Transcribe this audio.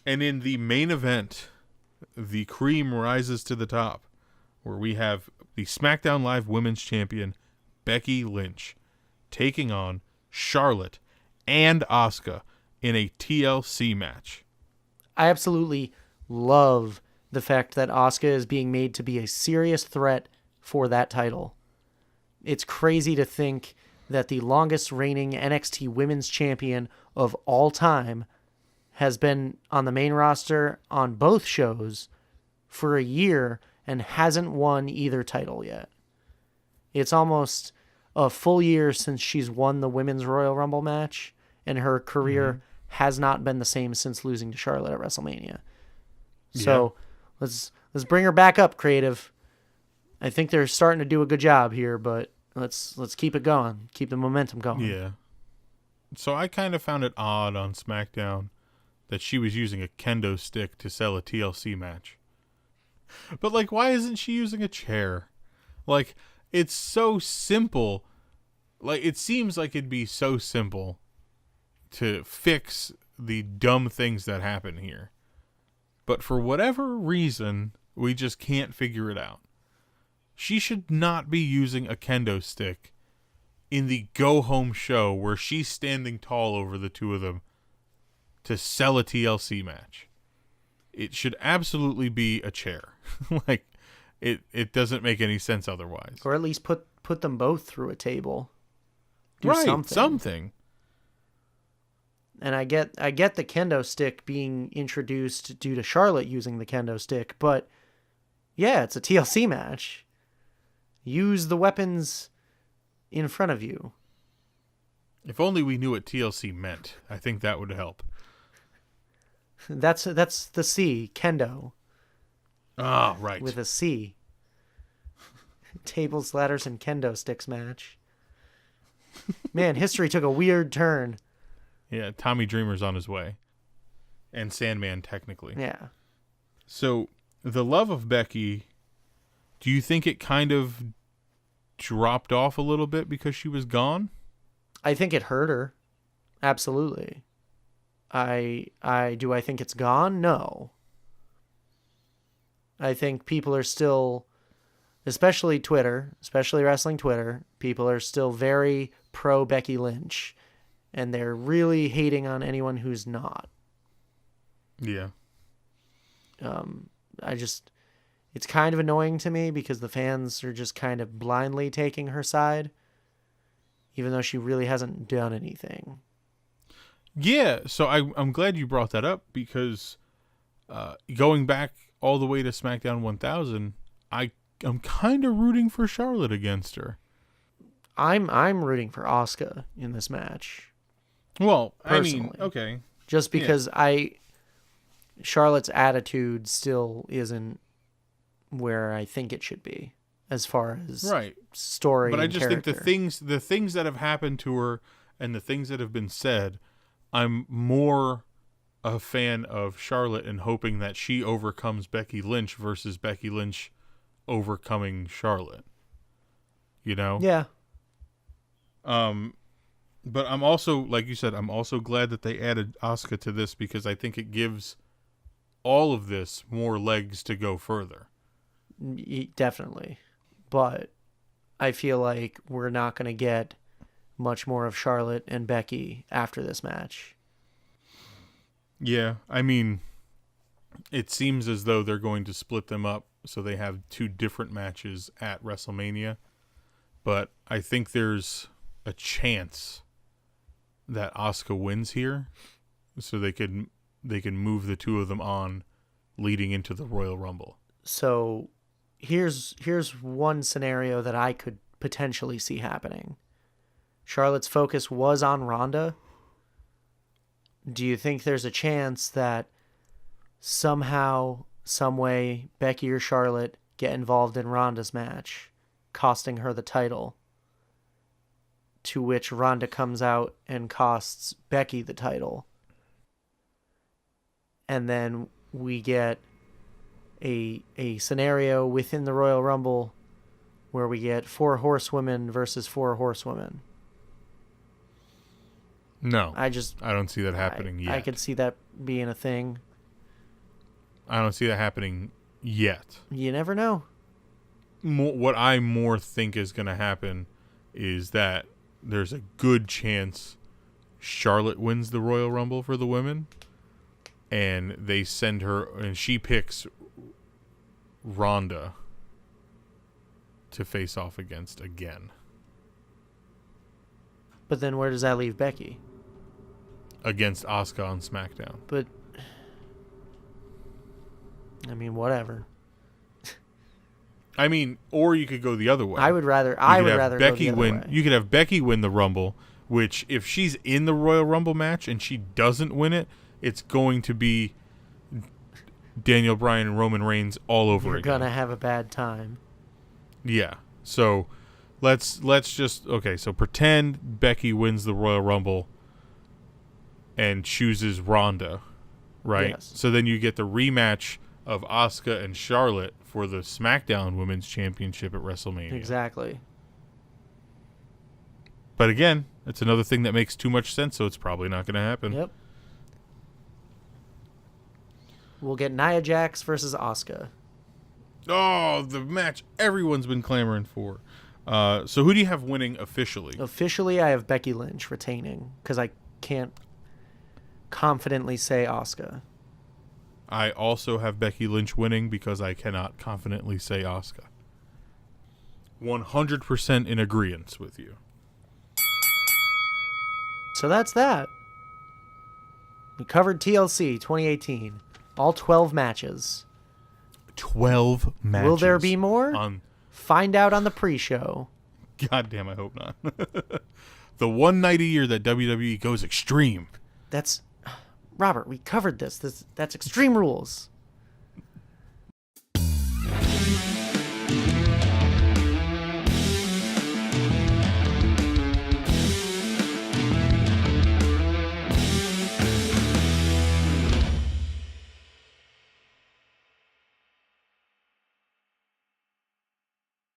And in the main event, the cream rises to the top, where we have the SmackDown Live Women's Champion, Becky Lynch, taking on Charlotte and Asuka in a TLC match. I absolutely love the fact that Asuka is being made to be a serious threat for that title. It's crazy to think that the longest reigning NXT Women's Champion of all time has been on the main roster on both shows for a year and hasn't won either title yet. It's almost a full year since she's won the Women's Royal Rumble match, and her career has not been the same since losing to Charlotte at WrestleMania. So let's bring her back up, creative. I think they're starting to do a good job here, but let's keep it going. Keep the momentum going. Yeah. So I kind of found it odd on SmackDown that she was using a kendo stick to sell a TLC match. But, like, why isn't she using a chair? Like, it's so simple. Like, it seems like it'd be so simple to fix the dumb things that happen here. But for whatever reason, we just can't figure it out. She should not be using a kendo stick in the go-home show where she's standing tall over the two of them to sell a TLC match. It should absolutely be a chair. Like, it doesn't make any sense otherwise. Or at least put them both through a table. Do right, something. And I get the kendo stick being introduced due to Charlotte using the kendo stick, but yeah, it's a TLC match. Use the weapons in front of you. If only we knew what TLC meant. I think that would help. That's the C, kendo. Ah, right. With a C. Tables, ladders, and kendo sticks match. Man, history took a weird turn. Yeah, Tommy Dreamer's on his way. And Sandman, technically. Yeah. So, the love of Becky, do you think it kind of dropped off a little bit because she was gone? I think it hurt her. Absolutely. I think it's gone? No. I think people are still, especially Twitter, especially wrestling Twitter, people are still very pro Becky Lynch, and they're really hating on anyone who's not. Yeah. It's kind of annoying to me because the fans are just kind of blindly taking her side, even though she really hasn't done anything. Yeah, so I'm glad you brought that up because going back all the way to SmackDown 1000, I'm kind of rooting for Charlotte against her. I'm rooting for Asuka in this match. Well, personally. I mean, okay. Just because Charlotte's attitude still isn't where I think it should be as far as story. But I and just character. think the things that have happened to her and the things that have been said, I'm more a fan of Charlotte and hoping that she overcomes Becky Lynch versus Becky Lynch overcoming Charlotte. You know? Yeah. But I'm also, like you said, I'm also glad that they added Asuka to this because I think it gives all of this more legs to go further. Definitely. But I feel like we're not going to get much more of Charlotte and Becky after this match. Yeah, I mean, it seems as though they're going to split them up so they have two different matches at WrestleMania. But I think there's a chance that Asuka wins here so they can move the two of them on leading into the Royal Rumble. So here's one scenario that I could potentially see happening. Charlotte's focus was on Ronda. Do you think there's a chance that somehow, some way, Becky or Charlotte get involved in Ronda's match, costing her the title, to which Ronda comes out and costs Becky the title? And then we get a scenario within the Royal Rumble where we get 4 horsewomen versus 4 horsewomen. No, I don't see that happening yet. I could see that being a thing. I don't see that happening yet. You never know. What I more think is going to happen is that there's a good chance Charlotte wins the Royal Rumble for the women, and they send her, and she picks Ronda to face off against again. But then where does that leave Becky? Against Asuka on SmackDown. But, I mean, whatever. I mean, or you could go the other way. I would rather go the other way. You could have Becky win the Rumble, which if she's in the Royal Rumble match and she doesn't win it, it's going to be Daniel Bryan and Roman Reigns all over again. You're gonna have a bad time. Yeah. So let's just so pretend Becky wins the Royal Rumble and chooses Ronda, right? Yes. So then you get the rematch of Asuka and Charlotte for the SmackDown Women's Championship at WrestleMania. Exactly. But again, it's another thing that makes too much sense, so it's probably not going to happen. Yep. We'll get Nia Jax versus Asuka. Oh, the match everyone's been clamoring for. So who do you have winning officially? Officially, I have Becky Lynch retaining because I can't confidently say Asuka. I also have Becky Lynch winning because I cannot confidently say Asuka. 100% in agreement with you. So that's that. We covered TLC 2018. All 12 matches. 12 matches. Will there be more? Find out on the pre-show. God damn, I hope not. The one night a year that WWE goes extreme. That's... Robert, we covered this. That's Extreme Rules.